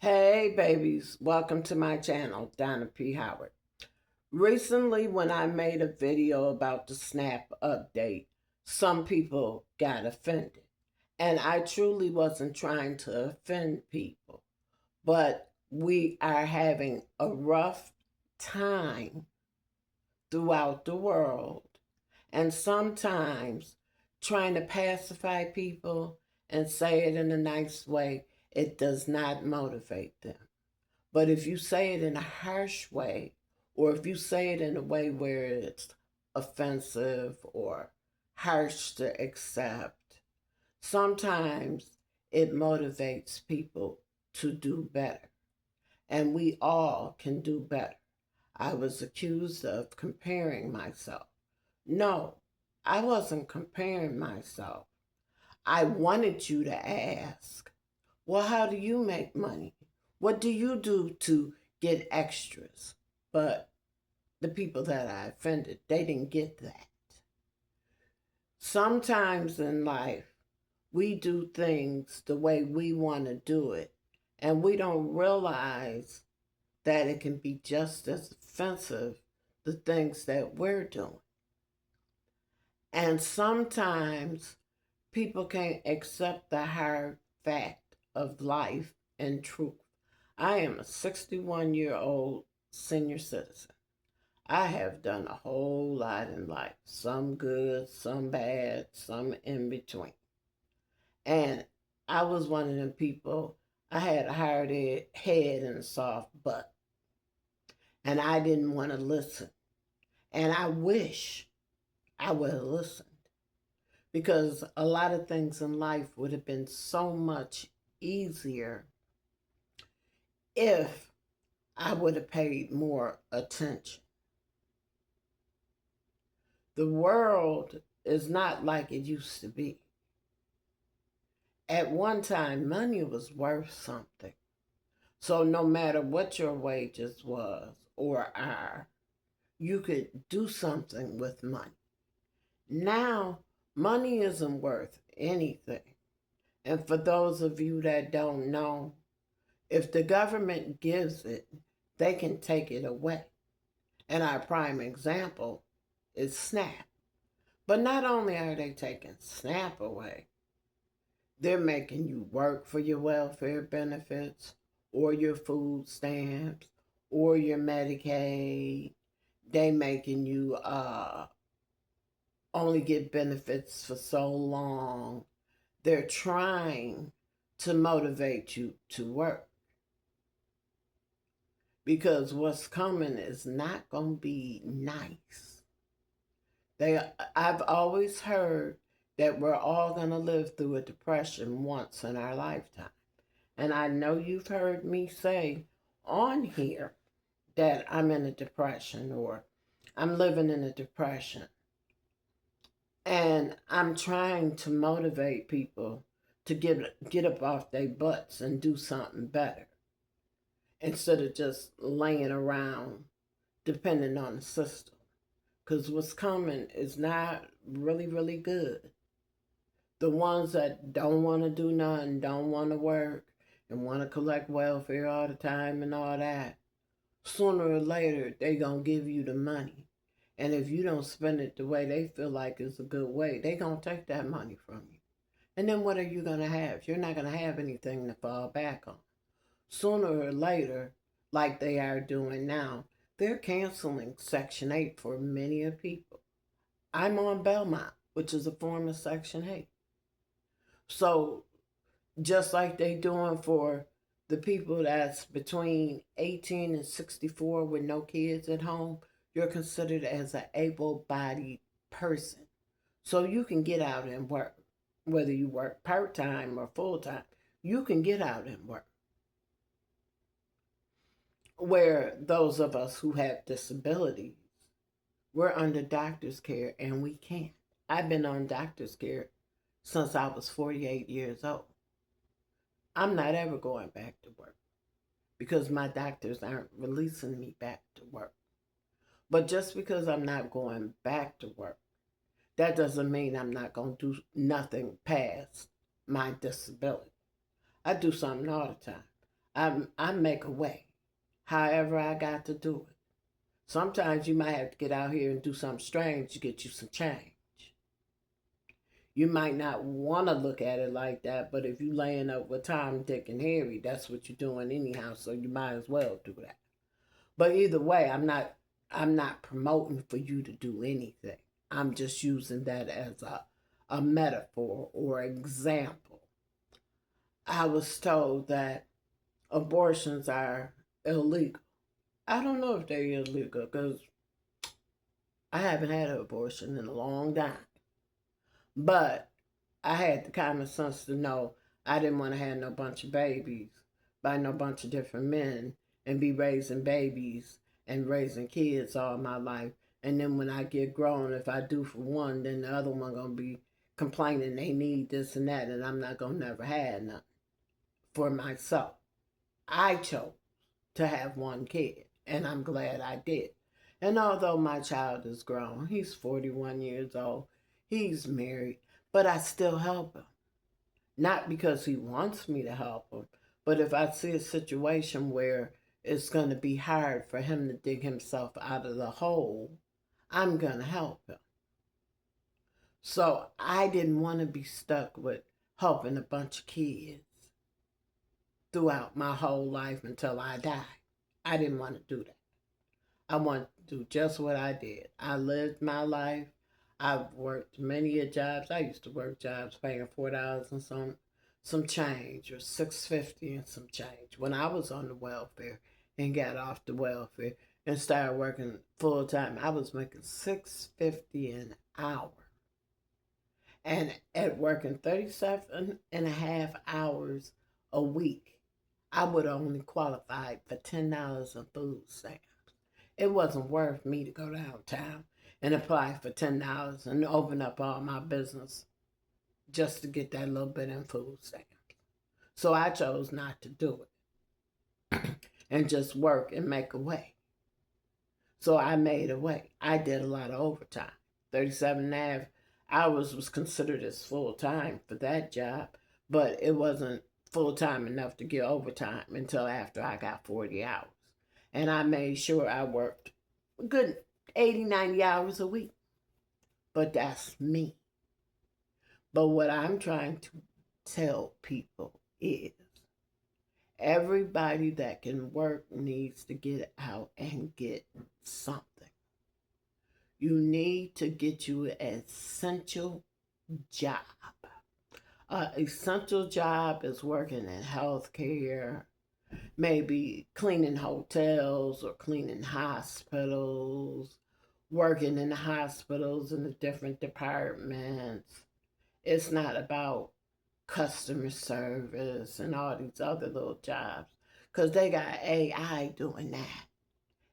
Hey babies, welcome to my channel, Donna P Howard. Recently, when I made a video about the Snap update, some people got offended. And I truly wasn't trying to offend people, but we are having a rough time throughout the world. And sometimes trying to pacify people and say it in a nice way, it does not motivate them. But if you say it in a harsh way, or if you say it in a way where it's offensive or harsh to accept, sometimes it motivates people to do better. And we all can do better. I was accused of comparing myself. No, I wasn't comparing myself. I wanted you to ask, well, how do you make money? What do you do to get extras? But the people that I offended, they didn't get that. Sometimes in life, we do things the way we want to do it, and we don't realize that it can be just as offensive, the things that we're doing. And sometimes people can't accept the hard fact of life and truth. I am a 61-year-old senior citizen. I have done a whole lot in life, some good, some bad, some in between. And I was one of them people, I had a hard head and a soft butt. And I didn't want to listen. And I wish I would have listened, because a lot of things in life would have been so much easier if I would have paid more attention. The world is not like it used to be. At one time, money was worth something. So no matter what your wages was or are, you could do something with money. Now, money isn't worth anything. And for those of you that don't know, if the government gives it, they can take it away. And our prime example is SNAP. But not only are they taking SNAP away, they're making you work for your welfare benefits or your food stamps or your Medicaid. They making you only get benefits for so long. They're trying to motivate you to work, because what's coming is not going to be nice. I've always heard that we're all going to live through a depression once in our lifetime. And I know you've heard me say on here that I'm in a depression or I'm living in a depression. And I'm trying to motivate people to get up off their butts and do something better, instead of just laying around depending on the system. Because what's coming is not really, really good. The ones that don't want to do nothing, don't want to work, and want to collect welfare all the time and all that, sooner or later, they going to give you the money. And if you don't spend it the way they feel like is a good way, they going to take that money from you. And then what are you going to have? You're not going to have anything to fall back on. Sooner or later, like they are doing now, they're canceling Section 8 for many of people. I'm on Belmont, which is a form of Section 8. So just like they doing for the people that's between 18 and 64 with no kids at home, you're considered as an able-bodied person. So you can get out and work. Whether you work part-time or full-time, you can get out and work. Where those of us who have disabilities, we're under doctor's care and we can't. I've been on doctor's care since I was 48 years old. I'm not ever going back to work because my doctors aren't releasing me back to work. But just because I'm not going back to work, that doesn't mean I'm not going to do nothing past my disability. I do something all the time. I make a way. However I got to do it. Sometimes you might have to get out here and do something strange to get you some change. You might not want to look at it like that, but if you laying up with Tom, Dick, and Harry, that's what you're doing anyhow, so you might as well do that. But either way, I'm not promoting for you to do anything. I'm just using that as a metaphor or example. I was told that abortions are illegal. I don't know if they're illegal because I haven't had an abortion in a long time. But I had the common sense to know I didn't want to have no bunch of babies by no bunch of different men and be raising babies and raising kids all my life. And then when I get grown, if I do for one, then the other one going to be complaining they need this and that, and I'm not going to never have nothing for myself. I chose to have one kid, and I'm glad I did. And although my child is grown, he's 41 years old, he's married, but I still help him. Not because he wants me to help him, but if I see a situation where it's going to be hard for him to dig himself out of the hole, I'm going to help him. So I didn't want to be stuck with helping a bunch of kids throughout my whole life until I die. I didn't want to do that. I wanted to do just what I did. I lived my life. I've worked many a jobs. I used to work jobs paying $4 and some change, or $6.50 and some change when I was on the welfare and got off the welfare and started working full time. I was making $6.50 an hour. And at working 37 and a half hours a week, I would have only qualified for $10 in food stamps. It wasn't worth me to go downtown and apply for $10 and open up all my business just to get that little bit in food stamps. So I chose not to do it and just work and make a way. So I made a way. I did a lot of overtime. 37 and a half hours was considered as full time for that job, but it wasn't full time enough to get overtime until after I got 40 hours. And I made sure I worked a good 80, 90 hours a week. But that's me. But what I'm trying to tell people is everybody that can work needs to get out and get something. You need to get you an essential job. An essential job is working in healthcare, maybe cleaning hotels or cleaning hospitals, working in the hospitals in the different departments. It's not about customer service and all these other little jobs, because they got AI doing that.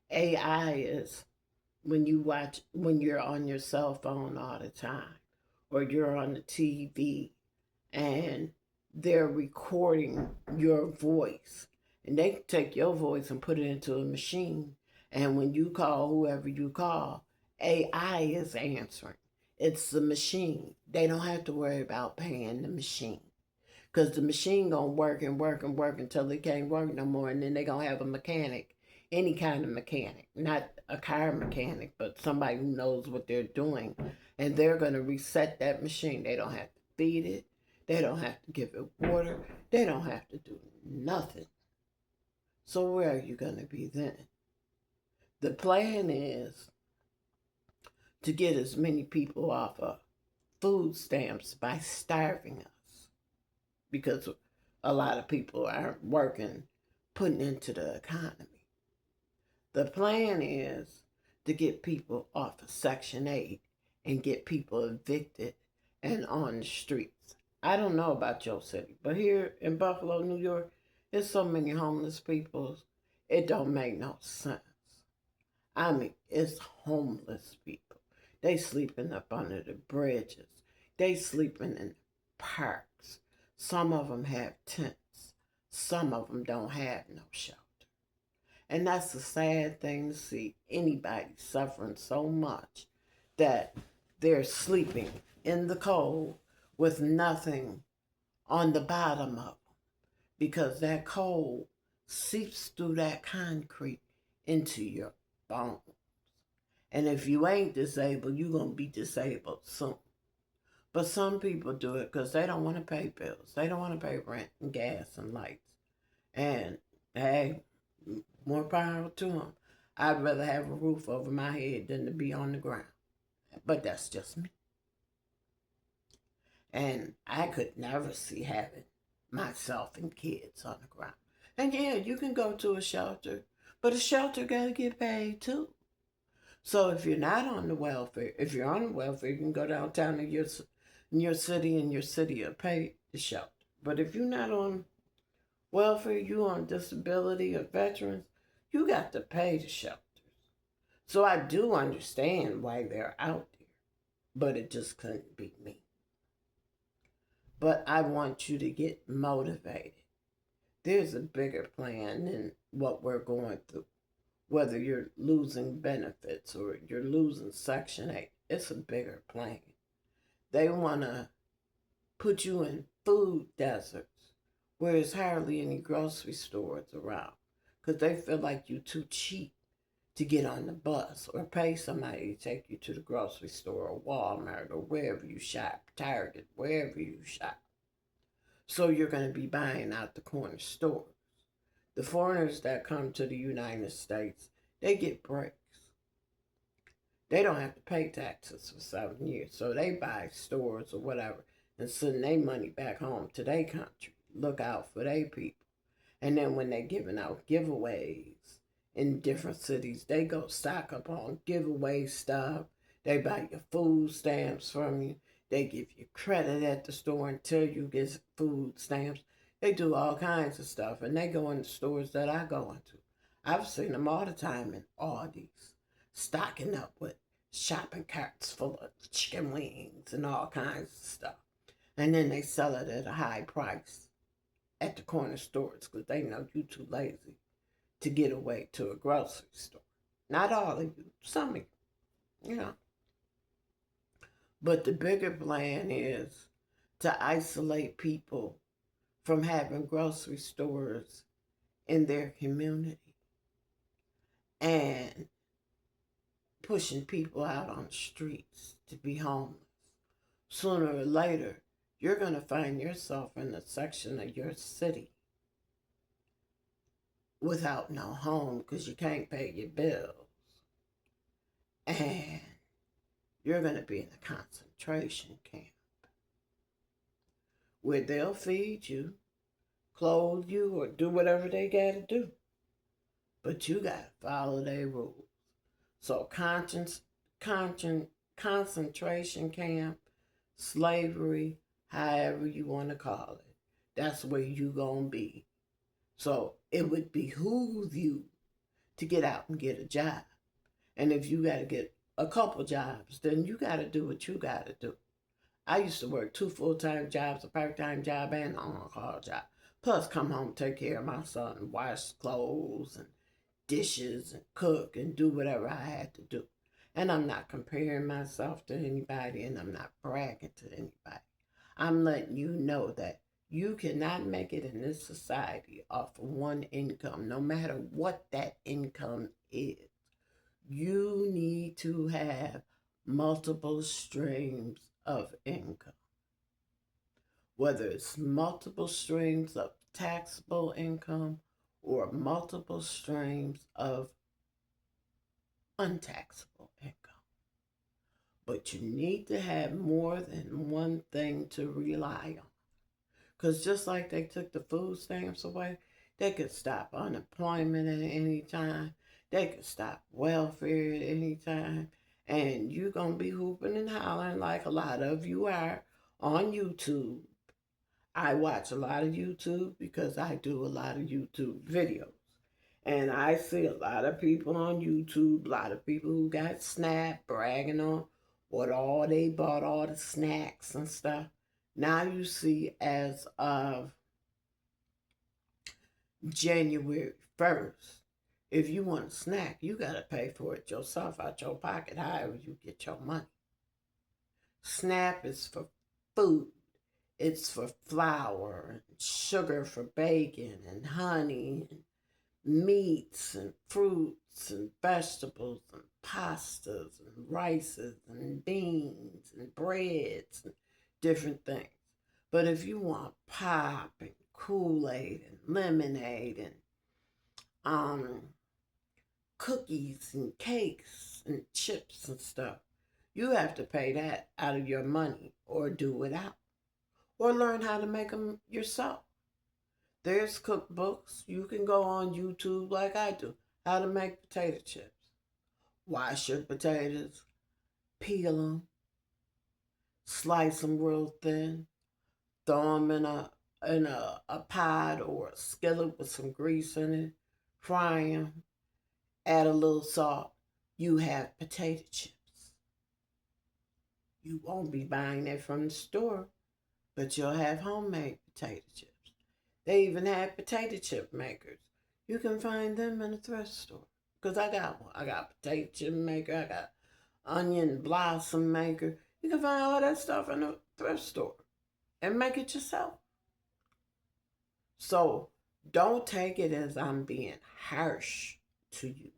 AI is when you're on your cell phone all the time, or you're on the TV and they're recording your voice, and they take your voice and put it into a machine, and when you call whoever you call, AI is answering. It's the machine. They don't have to worry about paying the machine, because the machine gonna work and work and work until it can't work no more, and then they gonna have a mechanic, any kind of mechanic, not a car mechanic, but somebody who knows what they're doing, and they're gonna reset that machine. They don't have to feed it. They don't have to give it water. They don't have to do nothing. So where are you gonna be then? The plan is to get as many people off of food stamps by starving us, because a lot of people aren't working, putting into the economy. The plan is to get people off of Section 8 and get people evicted and on the streets. I don't know about your city, but here in Buffalo, New York, there's so many homeless people, it don't make no sense. I mean, it's homeless people. They sleeping up under the bridges. They sleeping in parks. Some of them have tents. Some of them don't have no shelter. And that's a sad thing to see, anybody suffering so much that they're sleeping in the cold with nothing on the bottom of them, because that cold seeps through that concrete into your bones. And if you ain't disabled, you're going to be disabled soon. But some people do it because they don't want to pay bills. They don't want to pay rent and gas and lights. And hey, more power to them. I'd rather have a roof over my head than to be on the ground. But that's just me. And I could never see having myself and kids on the ground. And yeah, you can go to a shelter, but a shelter got to get paid too. So if you're not on the welfare, if you're on the welfare, you can go downtown to your city, and your city will pay the shelter. But if you're not on welfare, you on disability or veterans, you got to pay the shelters. So I do understand why they're out there, but it just couldn't be me. But I want you to get motivated. There's a bigger plan than what we're going through. Whether you're losing benefits or you're losing Section 8, it's a bigger plan. They want to put you in food deserts where there's hardly any grocery stores around because they feel like you're too cheap to get on the bus or pay somebody to take you to the grocery store or Walmart or wherever you shop, Target, wherever you shop. So you're going to be buying out the corner stores. The foreigners that come to the United States, they get breaks. They don't have to pay taxes for 7 years, so they buy stores or whatever and send their money back home to their country. Look out for their people. And then when they're giving out giveaways in different cities, they go stock up on giveaway stuff. They buy your food stamps from you. They give you credit at the store until you get food stamps. They do all kinds of stuff, and they go in the stores that I go into. I've seen them all the time in Aldi's, stocking up with shopping carts full of chicken wings and all kinds of stuff. And then they sell it at a high price at the corner stores because they know you're too lazy to get away to a grocery store. Not all of you, some of you, you know. But the bigger plan is to isolate people from having grocery stores in their community and pushing people out on the streets to be homeless. Sooner or later, you're going to find yourself in a section of your city without no home because you can't pay your bills. And you're going to be in a concentration camp where they'll feed you, clothe you, or do whatever they got to do. But you got to follow their rules. So concentration camp, slavery, however you want to call it, that's where you going to be. So it would behoove you to get out and get a job. And if you got to get a couple jobs, then you got to do what you got to do. I used to work 2 full-time jobs, a part-time job, and an on-call job. Plus come home, take care of my son, wash clothes and dishes and cook and do whatever I had to do. And I'm not comparing myself to anybody, and I'm not bragging to anybody. I'm letting you know that you cannot make it in this society off of one income, no matter what that income is. You need to have multiple streams of income. Whether it's multiple streams of taxable income or multiple streams of untaxable income. But you need to have more than one thing to rely on. Because just like they took the food stamps away, they could stop unemployment at any time. They could stop welfare at any time. And you're going to be hooping and hollering like a lot of you are on YouTube. I watch a lot of YouTube because I do a lot of YouTube videos. And I see a lot of people on YouTube, a lot of people who got SNAP bragging on what all they bought, all the snacks and stuff. Now you see as of January 1st, if you want a snack, you got to pay for it yourself out your pocket, however you get your money. SNAP is for food. It's for flour and sugar for baking and honey and meats and fruits and vegetables and pastas and rices and beans and breads and different things. But if you want pop and Kool-Aid and lemonade and um, cookies and cakes and chips and stuff, you have to pay that out of your money or do without or learn how to make them yourself. There's cookbooks. You can go on YouTube like I do, how to make potato chips. Wash your potatoes, peel them, slice them real thin, throw them in a pot or a skillet with some grease in it, fry them, add a little salt. You have potato chips. You won't be buying it from the store, but you'll have homemade potato chips. They even have potato chip makers. You can find them in a thrift store. Because I got one. I got potato chip maker. I got onion blossom maker. You can find all that stuff in a thrift store and make it yourself. So don't take it as I'm being harsh to you.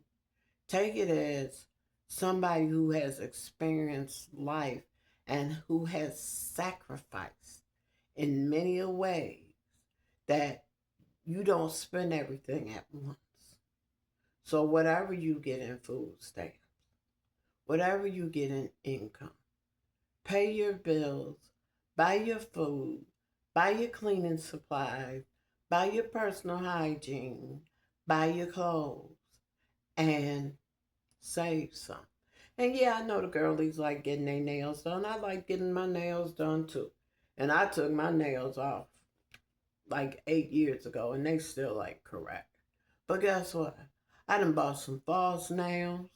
Take it as somebody who has experienced life and who has sacrificed in many a ways that you don't spend everything at once. So whatever you get in food stamps, whatever you get in income, pay your bills, buy your food, buy your cleaning supplies, buy your personal hygiene, buy your clothes, and save some. And yeah, I know the girlies like getting their nails done. I like getting my nails done too. And I took my nails off like 8 years ago and they still like correct. But guess what? I done bought some false nails.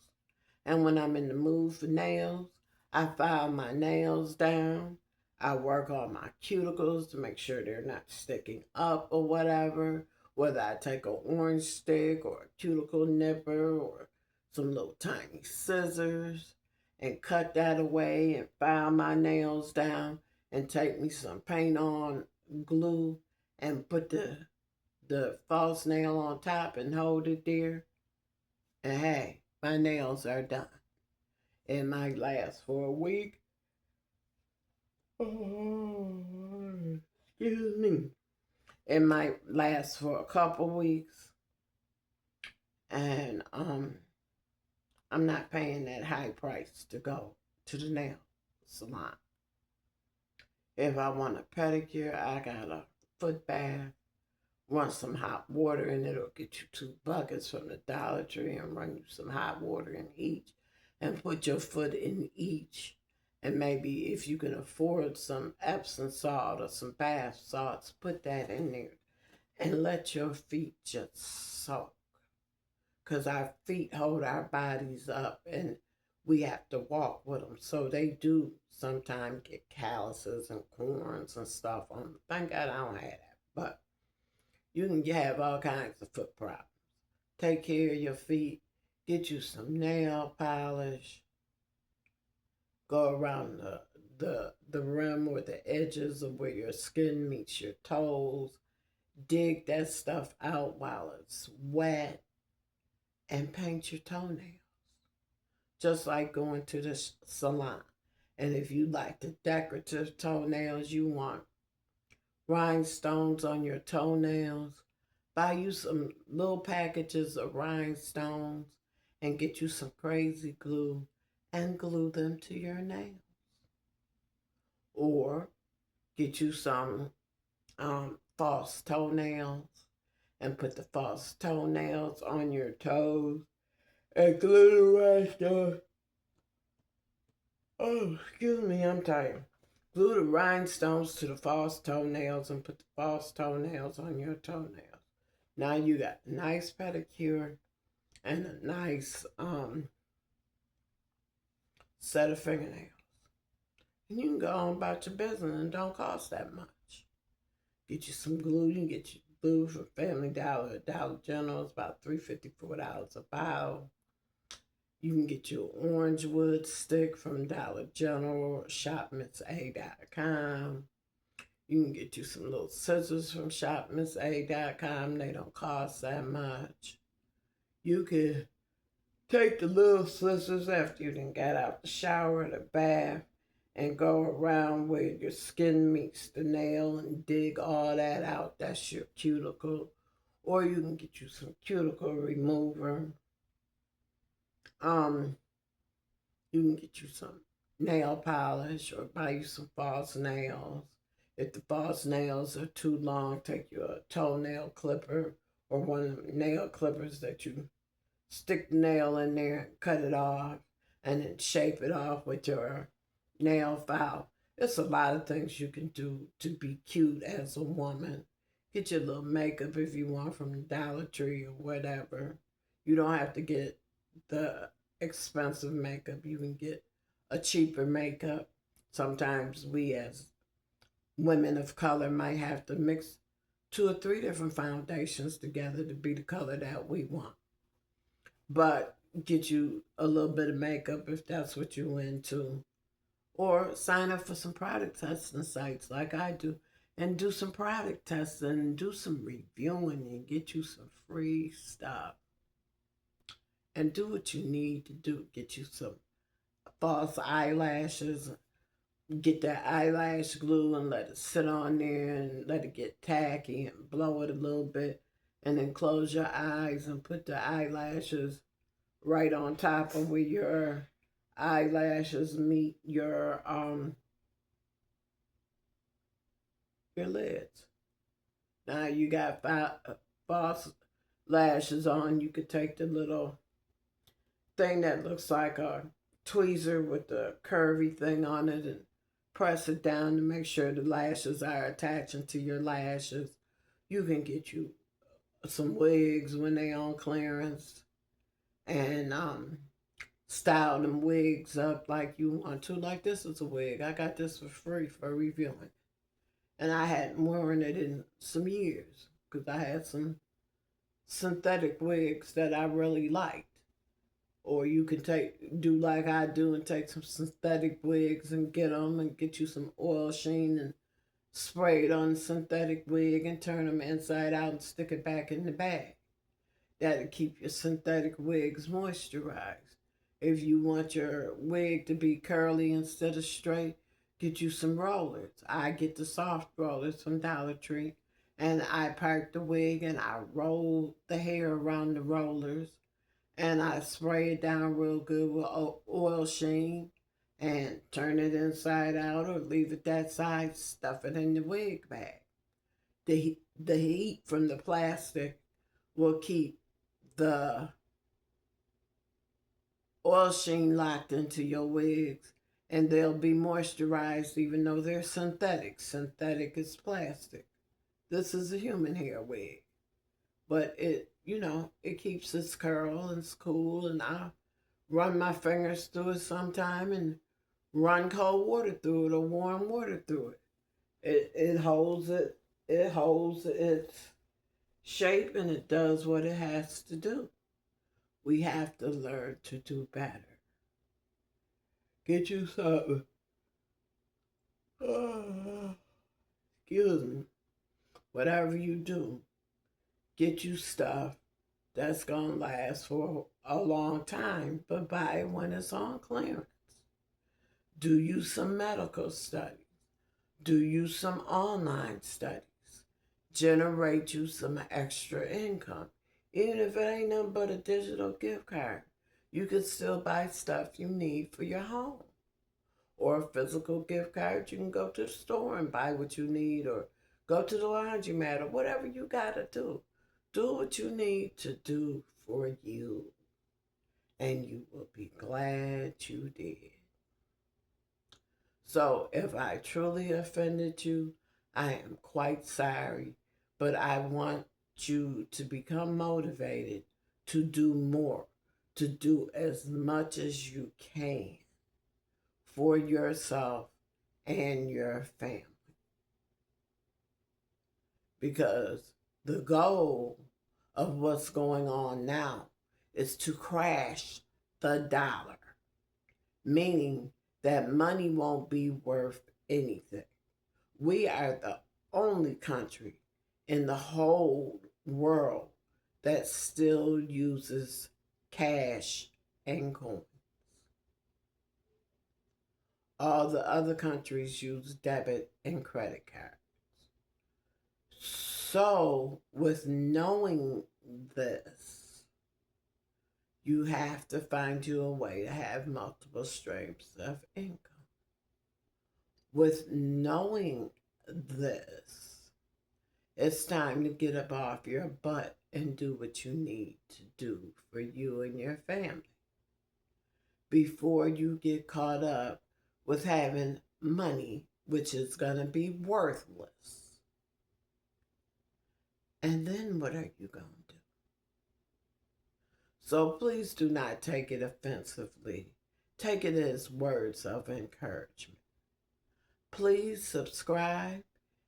And when I'm in the mood for nails, I file my nails down. I work on my cuticles to make sure they're not sticking up or whatever. Whether I take an orange stick or a cuticle nipper or some little tiny scissors and cut that away and file my nails down and take me some paint on glue and put the false nail on top and hold it there. And hey, my nails are done. It might last for a week. Oh, excuse me. It might last for a couple weeks. And I'm not paying that high price to go to the nail salon. If I want a pedicure, I got a foot bath. Run some hot water in it, or get you 2 buckets from the Dollar Tree and run you some hot water in each and put your foot in each. And maybe if you can afford some Epsom salt or some bath salts, put that in there and let your feet just soak. Because our feet hold our bodies up and we have to walk with them. So they do sometimes get calluses and corns and stuff on them. Thank God I don't have that. But you can have all kinds of foot problems. Take care of your feet. Get you some nail polish. Go around the rim or the edges of where your skin meets your toes. Dig that stuff out while it's wet. And paint your toenails. Just like going to the salon. And if you like the decorative toenails, you want rhinestones on your toenails, buy you some little packages of rhinestones and get you some crazy glue and glue them to your nails. Or get you some false toenails and put the false toenails on your toes and glue the rhinestones. Oh, excuse me, I'm tired. Glue the rhinestones to the false toenails and put the false toenails on your toenails. Now you got a nice pedicure and a nice set of fingernails. And you can go on about your business and don't cost that much. Get you some glue. You can get you glue from Family Dollar, Dollar General. It's about $3.50, $4 a bottle. You can get your orange wood stick from Dollar General or shopmissa.com. You can get you some little scissors from shopmissa.com. They don't cost that much. You can take the little scissors after you done got out the shower or the bath and go around where your skin meets the nail and dig all that out. That's your cuticle. Or you can get you some cuticle remover. Um, you can get you some nail polish or buy you some false nails. If the false nails are too long, take your toenail clipper or one of the nail clippers that you stick the nail in there, cut it off, and then shape it off with your nail file. There's a lot of things you can do to be cute as a woman. Get your little makeup if you want from the Dollar Tree or whatever. You don't have to get the expensive makeup. You can get a cheaper makeup. Sometimes we as women of color might have to mix 2 or 3 different foundations together to be the color that we want. But get you a little bit of makeup if that's what you're into. Or sign up for some product testing sites like I do and do some product testing and do some reviewing and get you some free stuff. And do what you need to do. Get you some false eyelashes. Get that eyelash glue and let it sit on there and let it get tacky and blow it a little bit. And then close your eyes and put the eyelashes right on top of where your eyelashes meet your lids. Now you got false lashes on. You could take the little thing that looks like a tweezer with the curvy thing on it and press it down to make sure the lashes are attaching to your lashes. You can get you some wigs when they on clearance and style them wigs up like you want to. Like this is a wig. I got this for free for reviewing. And I hadn't worn it in some years because I had some synthetic wigs that I really liked. Or you can do like I do and take some synthetic wigs and get them and get you some oil sheen and spray it on the synthetic wig and turn them inside out and stick it back in the bag. That'll keep your synthetic wigs moisturized. If you want your wig to be curly instead of straight, get you some rollers. I get the soft rollers from Dollar Tree and I part the wig and I roll the hair around the rollers and I spray it down real good with oil sheen and turn it inside out or leave it that side, stuff it in the wig bag. The heat from the plastic will keep the oil sheen locked into your wigs and they'll be moisturized even though they're synthetic. Synthetic is plastic. This is a human hair wig. But it keeps its curl and it's cool and I run my fingers through it sometime and run cold water through it or warm water through it. It holds its shape and it does what it has to do. We have to learn to do better. Get you something. Excuse me. Whatever you do, get you stuff that's going to last for a long time, but buy it when it's on clearance. Do you some medical studies. Do you some online studies. Generate you some extra income. Even if it ain't nothing but a digital gift card, you can still buy stuff you need for your home. Or a physical gift card, you can go to the store and buy what you need or go to the laundromat or whatever you got to do. Do what you need to do for you. And you will be glad you did. So if I truly offended you, I am quite sorry. But I want you to become motivated to do more, to do as much as you can for yourself and your family. Because the goal of what's going on now is to crash the dollar, meaning that money won't be worth anything. We are the only country in the whole world that still uses cash and coins. All the other countries use debit and credit cards. So, with knowing this, you have to find you a way to have multiple streams of income. With knowing this, it's time to get up off your butt and do what you need to do for you and your family before you get caught up with having money, which is going to be worthless. And then what are you going to do? So please do not take it offensively. Take it as words of encouragement. Please subscribe.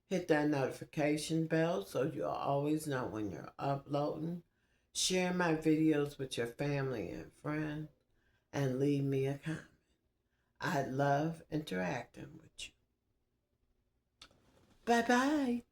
Hit that notification bell so you'll always know when you're uploading. Share my videos with your family and friends. And leave me a comment. I love interacting with you. Bye-bye.